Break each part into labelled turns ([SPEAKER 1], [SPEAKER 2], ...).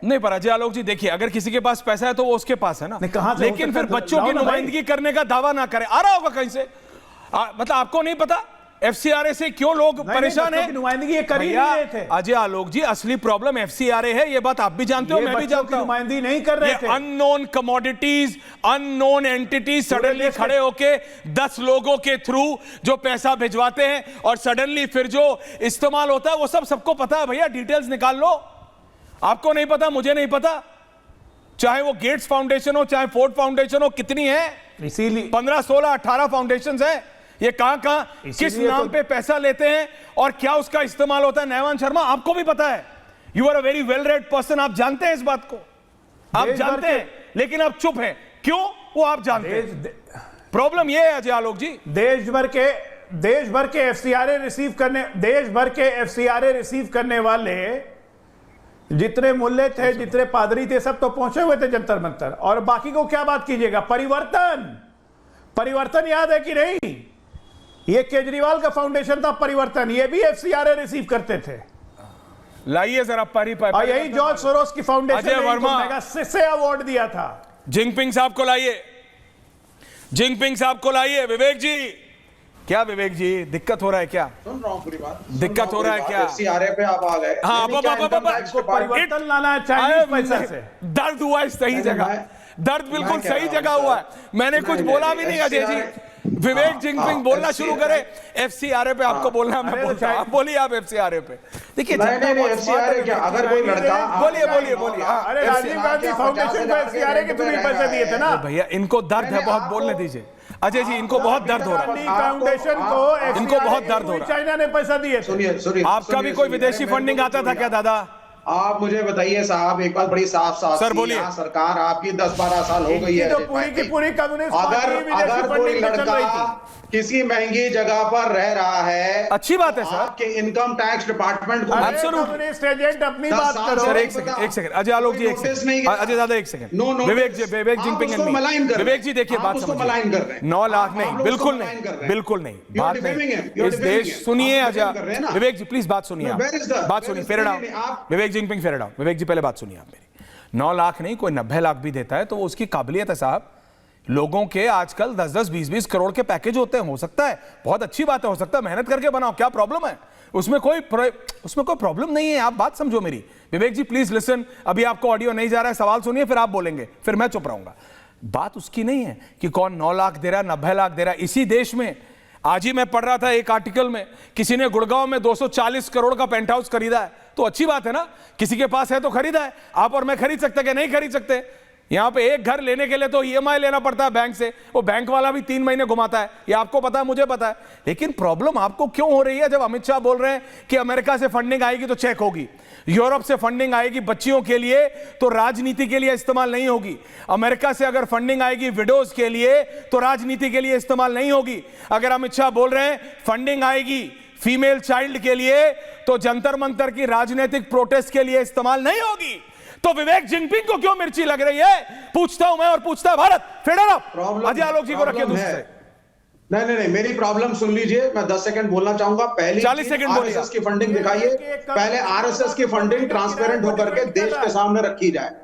[SPEAKER 1] नहीं पर अजय आलोक जी देखिए, अगर किसी के पास पैसा है तो वो उसके पास है ना, लेकिन फिर बच्चों की नुमाइंदगी करने का दावा ना करे। आ रहा होगा कहीं से, मतलब आपको नहीं पता एफसीआरए से क्यों लोग परेशान हैं?
[SPEAKER 2] नुमाइंदगी कर ही नहीं रहे थे
[SPEAKER 1] अजय आलोक जी, असली प्रॉब्लम एफसीआरए है, ये बात आप भी जानते हो, मैं भी जानता हूं।
[SPEAKER 2] नुमाइंदगी नहीं कर रहे थे।
[SPEAKER 1] Unknown commodities, unknown entities suddenly खड़े होके 10 लोगों के थ्रू जो पैसा भिजवाते हैं और सडनली फिर जो इस्तेमाल होता है वो सबको पता है भैया, डिटेल्स निकाल लो। आपको नहीं पता, मुझे नहीं पता, चाहे वो गेट्स फाउंडेशन हो, चाहे फोर्ड फाउंडेशन हो, कितनी है,
[SPEAKER 2] इसीलिए
[SPEAKER 1] 15, 16, 18 फाउंडेशंस हैं। ये कहां किस नाम पे पैसा लेते हैं और क्या उसका इस्तेमाल होता है, नयवान शर्मा आपको भी पता है। You are a very well read person, आप जानते हैं इस बात को, आप जानते हैं, लेकिन आप चुप हैं क्यों? वो आप जानते हैं। प्रॉब्लम ये है अजय आलोक जी,
[SPEAKER 2] देश भर के एफसीआरए रिसीव करने वाले जितने मुल्ले थे, जितने पादरी थे, सब तो पहुंचे हुए थे जंतर मंतर, और बाकी को क्या बात कीजिएगा। परिवर्तन याद है कि नहीं? ये केजरीवाल का फाउंडेशन था परिवर्तन, ये भी एफसीआरए रिसीव करते थे।
[SPEAKER 1] लाइए जरा
[SPEAKER 2] और यही जॉर्ज सोरोस की फाउंडेशन
[SPEAKER 1] अजय वर्मा
[SPEAKER 2] मेगा से अवार्ड दिया था।
[SPEAKER 1] जिनपिंग साहब को लाइए, जिनपिंग साहब को लाइए। विवेक जी, क्या विवेक जी दिक्कत हो रहा है क्या?
[SPEAKER 3] सुन रहा हूं पूरी बात,
[SPEAKER 1] दिक्कत हो रहा है क्या?
[SPEAKER 3] एफसीआरए पे आप आ गए।
[SPEAKER 1] हाँ,
[SPEAKER 2] परिवर्तन लाना है चाइनीज पैसा से।
[SPEAKER 1] दर्द हुआ है सही जगह, दर्द बिल्कुल सही जगह हुआ है। मैंने कुछ बोला भी नहीं अजय जी। विवेक जिनपिंग बोलना शुरू करे, एफसीआरए पे आपको बोलना, मैं बोलता हूं, आप बोलिए। आप एफसीआरए पे देखिए,
[SPEAKER 3] एफसीआरए क्या, अगर कोई लड़का
[SPEAKER 1] बोलिए।
[SPEAKER 2] अरे राजीव गांधी फाउंडेशन को एफसीआरए के थ्रू पैसे दिए थे ना
[SPEAKER 1] भैया। इनको दर्द है बहुत, बोलने दीजिए अजय जी, इनको बहुत दर्द हो रहा है।
[SPEAKER 2] फाउंडेशन को
[SPEAKER 1] इनको बहुत दर्द हो रहा है।
[SPEAKER 2] चाइना ने पैसा दिए।
[SPEAKER 3] सुनिए,
[SPEAKER 1] आपका भी कोई विदेशी फंडिंग आता था क्या दादा?
[SPEAKER 3] आप मुझे बताइए साहब, एक बात बड़ी साफ
[SPEAKER 1] सर बोलिए।
[SPEAKER 3] सरकार आपकी 10-12 साल हो गई है,
[SPEAKER 2] तो पूरी की पूरी कम्युनिस्ट
[SPEAKER 3] अगर कोई लड़का किसी महंगी जगह पर रह रहा है,
[SPEAKER 1] अच्छी बात है सर,
[SPEAKER 3] आपके इनकम टैक्स डिपार्टमेंट को
[SPEAKER 2] कम्युनिस्ट एजेंट अपनी बात करो।
[SPEAKER 1] सर एक सेकंड अजय आलोक जी, एक सेकंड अजय दादा, एक सेकंड। विवेक जिनपिंग, विवेक जी देखिए बात समझिए। 9 लाख नहीं, बिल्कुल नहीं, बात नहीं। इस देश, सुनिए अजय, विवेक जी प्लीज बात सुनिए, बात सुनिए, फेयर डाउन। विवेक जिनपिंग फेयर डाउन। विवेक जी पहले बात सुनिए आप मेरी। 9 लाख नहीं, कोई 90 लाख भी देता है तो वो उसकी काबिलियत है साहब। लोगों के आजकल 10-10, 20-20 करोड़ के पैकेज होते हैं, हो सकता है, बहुत अच्छी बात है, हो सकता है मेहनत करके बनाओ, क्या प्रॉब्लम है उसमें? कोई प्रॉब्लम नहीं है। आप बात समझो मेरी। विवेक जी प्लीज लिसन, अभी आपको ऑडियो नहीं जा रहा है, सवाल सुनिए फिर आप बोलेंगे, फिर मैं चुप रहूंगा। बात उसकी नहीं है कि कौन 9 लाख दे रहा है, 90 लाख दे रहा है। इसी देश में आज ही मैं पढ़ रहा था एक आर्टिकल में, किसी ने गुड़गांव में 240 करोड़ का पेंट हाउस खरीदा है, तो अच्छी बात है ना, किसी के पास है तो खरीदा है। आप और मैं खरीद सकते हैं, नहीं खरीद सकते? यहां पे एक घर लेने के लिए तो ईएमआई लेना पड़ता है बैंक से, वो बैंक वाला भी 3 महीने घुमाता है, ये आपको पता है, मुझे पता है। लेकिन प्रॉब्लम आपको क्यों हो रही है जब अमित शाह बोल रहे हैं कि अमेरिका से फंडिंग आएगी तो चेक होगी, यूरोप से फंडिंग आएगी बच्चियों के लिए तो राजनीति के लिए इस्तेमाल नहीं होगी, अमेरिका से अगर फंडिंग आएगी विडोज के लिए तो राजनीति के लिए इस्तेमाल नहीं होगी। अगर अमित शाह बोल रहे हैं फंडिंग आएगी फीमेल चाइल्ड के लिए तो जंतर मंतर की राजनीतिक प्रोटेस्ट के लिए इस्तेमाल नहीं होगी, तो विवेक जिनपिंग को क्यों मिर्ची लग रही है? पूछता हूं मैं और पूछता है भारत। फेडर अप अजय आलोक जी को रखिए दूसरे।
[SPEAKER 3] नहीं, मेरी प्रॉब्लम सुन लीजिए, मैं 10 सेकंड बोलना चाहूंगा। पहले
[SPEAKER 1] 40 सेकंड
[SPEAKER 3] आरएसएस की फंडिंग दिखाइए, पहले आरएसएस की फंडिंग ट्रांसपेरेंट होकर के देश के सामने रखी जाए।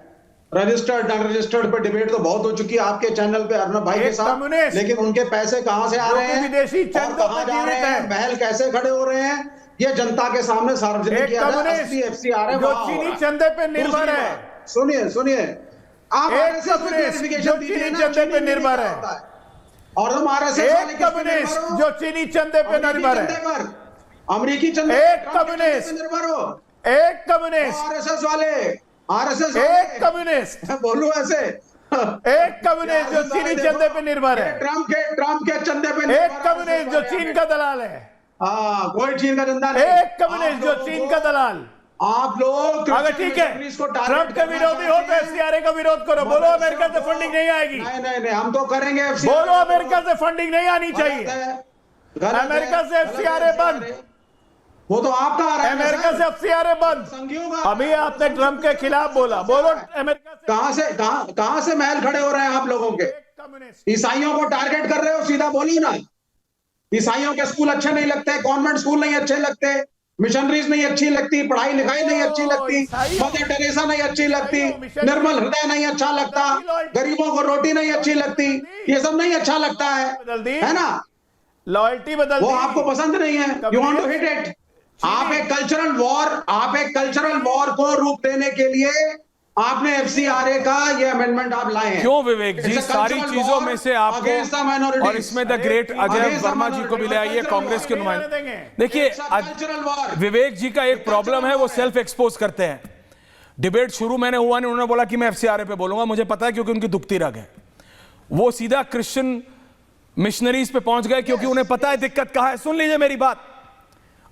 [SPEAKER 3] रजिस्टर्ड अनरजिस्टर्ड पर डिबेट तो बहुत हो चुकी है आपके चैनल पे अर्नब भाई के साथ, लेकिन उनके पैसे कहां से आ रहे हैं,
[SPEAKER 2] विदेशी
[SPEAKER 3] कहां जा रहे हैं, महल कैसे खड़े हो रहे हैं, ये जनता के सामने सार्वजनिक किया जाए। एफसीआरए
[SPEAKER 2] जो चीनी चंदे पे निर्भर है,
[SPEAKER 3] सुनिए आप
[SPEAKER 2] जो चीनी चंदे पे निर्भर है,
[SPEAKER 3] और हम
[SPEAKER 2] एक कम्युनिस्ट जो चीनी चंदे पे निर्भर है,
[SPEAKER 3] अमेरिकी चंदे,
[SPEAKER 2] एक कम्युनिस्ट
[SPEAKER 3] निर्भर हो,
[SPEAKER 2] एक कम्युनिस्ट,
[SPEAKER 3] आरएसएस वाले, आरएसएस
[SPEAKER 2] एक कम्युनिस्ट,
[SPEAKER 3] बोलूं ऐसे,
[SPEAKER 2] एक कम्युनिस्ट जो चीनी चंदे पे निर्भर है,
[SPEAKER 3] ट्रम्प के चंदे पे,
[SPEAKER 2] एक कम्युनिस्ट जो चीन का दलाल है,
[SPEAKER 3] कोई चीन का चंदा नहीं,
[SPEAKER 2] एक कम्युनिस्ट जो चीन का दलाल।
[SPEAKER 3] आप लोग
[SPEAKER 2] अगर ठीक है ट्रम्प के विरोधी हो तो एफसीआरए का विरोध करो, बोलो अमेरिका से फंडिंग नहीं आएगी।
[SPEAKER 3] नहीं, हम तो करेंगे।
[SPEAKER 2] बोलो अमेरिका से फंडिंग नहीं आनी चाहिए, अमेरिका से एफसीआरए बंद,
[SPEAKER 3] वो तो आपका आ रहा है,
[SPEAKER 2] अमेरिका से एफसीआरए बंद। अभी आपने ट्रम्प के खिलाफ बोला, बोलो अमेरिका से
[SPEAKER 3] कहां से महल खड़े हो रहे हैं आप लोगों के? ईसाइयों को टारगेट कर रहे हो, सीधा बोलिए ना। ईसाइयों के स्कूल अच्छे नहीं लगते, कॉन्वेंट स्कूल नहीं अच्छे लगते, मिशनरीज नहीं अच्छी लगती, पढ़ाई लिखाई नहीं अच्छी लगती,
[SPEAKER 2] ईसाई हो।
[SPEAKER 3] मदर टेरेसा नहीं अच्छी लगती,
[SPEAKER 2] मिशनरी-
[SPEAKER 3] निर्मल हृदय नहीं अच्छा लगता, गरीबों को रोटी नहीं अच्छी लगती, ये सब नहीं अच्छा लगता
[SPEAKER 2] बदल दी।
[SPEAKER 3] है ना?
[SPEAKER 2] लॉयल्टी बदल
[SPEAKER 3] वो
[SPEAKER 2] दी।
[SPEAKER 3] आपको पसंद नहीं है, you want to hit it. आप एक कल्चरल वॉर को रूप देने के लिए आपने एफसीआरए का ये अमेंडमेंट आप लाए हैं।
[SPEAKER 1] क्यों विवेक जी? सारी चीजों में से आपको, और इसमें द ग्रेट अजय वर्मा जी को भी ले आइए, कांग्रेस के नुमाइंदे। देखिए विवेक जी का एक प्रॉब्लम है, वो सेल्फ एक्सपोज करते हैं। डिबेट शुरू मैंने हुआ नहीं, उन्होंने बोला कि मैं एफसीआरए पे बोलूंगा, मुझे पता है क्योंकि उनकी दुखती रग है। वो सीधा क्रिश्चियन मिशनरीज पे पहुंच गए क्योंकि उन्हें पता है दिक्कत कहां है। सुन लीजिए मेरी बात,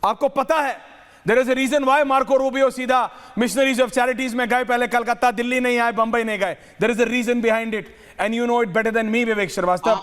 [SPEAKER 1] आपको पता है there is a reason why Marco Rubio सीधा मिशनरीज ऑफ चैरिटीज में गए, पहले कलकत्ता दिल्ली नहीं आए, बंबई नहीं गए। There is a reason behind it and you know it better than me Vivek Srivastava.